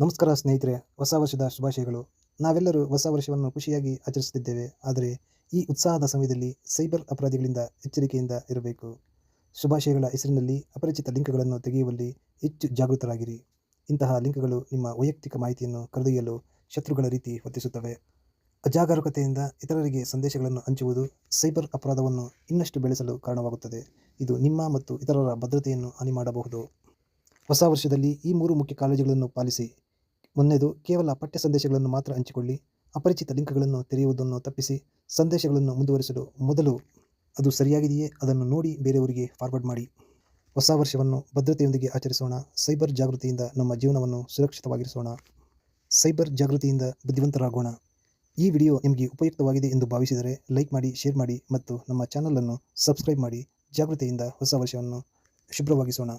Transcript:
ನಮಸ್ಕಾರ ಸ್ನೇಹಿತರೆ, ಹೊಸ ವರ್ಷದ ಶುಭಾಶಯಗಳು. ನಾವೆಲ್ಲರೂ ಹೊಸ ವರ್ಷವನ್ನು ಖುಷಿಯಾಗಿ ಆಚರಿಸುತ್ತಿದ್ದೇವೆ. ಆದರೆ ಈ ಉತ್ಸಾಹದ ಸಮಯದಲ್ಲಿ ಸೈಬರ್ ಅಪರಾಧಿಗಳಿಂದ ಎಚ್ಚರಿಕೆಯಿಂದ ಇರಬೇಕು. ಶುಭಾಶಯಗಳ ಹೆಸರಿನಲ್ಲಿ ಅಪರಿಚಿತ ಲಿಂಕ್ಗಳನ್ನು ತೆಗೆಯುವಲ್ಲಿ ಹೆಚ್ಚು ಜಾಗೃತರಾಗಿರಿ. ಇಂತಹ ಲಿಂಕ್ಗಳು ನಿಮ್ಮ ವೈಯಕ್ತಿಕ ಮಾಹಿತಿಯನ್ನು ಕರೆದೊಯ್ಯಲು ಶತ್ರುಗಳ ರೀತಿ ವರ್ತಿಸುತ್ತವೆ. ಅಜಾಗರೂಕತೆಯಿಂದ ಇತರರಿಗೆ ಸಂದೇಶಗಳನ್ನು ಹಂಚುವುದು ಸೈಬರ್ ಅಪರಾಧವನ್ನು ಇನ್ನಷ್ಟು ಬೆಳೆಸಲು ಕಾರಣವಾಗುತ್ತದೆ. ಇದು ನಿಮ್ಮ ಮತ್ತು ಇತರರ ಭದ್ರತೆಯನ್ನು ಹಾನಿ ಮಾಡಬಹುದು. ಹೊಸ ವರ್ಷದಲ್ಲಿ ಈ 3 ಮುಖ್ಯ ಕಾಳಜಿಗಳನ್ನು ಪಾಲಿಸಿ. ಒಂದನೇದು, ಕೇವಲ ಪಠ್ಯ ಸಂದೇಶಗಳನ್ನು ಮಾತ್ರ ಹಂಚಿಕೊಳ್ಳಿ. ಅಪರಿಚಿತ ಲಿಂಕ್ಗಳನ್ನು ತೆರೆಯುವುದನ್ನು ತಪ್ಪಿಸಿ. ಸಂದೇಶಗಳನ್ನು ಮುಂದುವರಿಸಲು ಮೊದಲು ಅದು ಸರಿಯಾಗಿದೆಯೇ ಅದನ್ನು ನೋಡಿ ಬೇರೆಯವರಿಗೆ ಫಾರ್ವರ್ಡ್ ಮಾಡಿ. ಹೊಸ ವರ್ಷವನ್ನು ಭದ್ರತೆಯೊಂದಿಗೆ ಆಚರಿಸೋಣ. ಸೈಬರ್ ಜಾಗೃತಿಯಿಂದ ನಮ್ಮ ಜೀವನವನ್ನು ಸುರಕ್ಷಿತವಾಗಿರಿಸೋಣ. ಸೈಬರ್ ಜಾಗೃತಿಯಿಂದ ಬುದ್ಧಿವಂತರಾಗೋಣ. ಈ ವಿಡಿಯೋ ನಿಮಗೆ ಉಪಯುಕ್ತವಾಗಿದೆ ಎಂದು ಭಾವಿಸಿದರೆ ಲೈಕ್ ಮಾಡಿ, ಶೇರ್ ಮಾಡಿ ಮತ್ತು ನಮ್ಮ ಚಾನಲನ್ನು ಸಬ್ಸ್ಕ್ರೈಬ್ ಮಾಡಿ. ಜಾಗೃತಿಯಿಂದ ಹೊಸ ವರ್ಷವನ್ನು ಶುಭ್ರವಾಗಿಸೋಣ.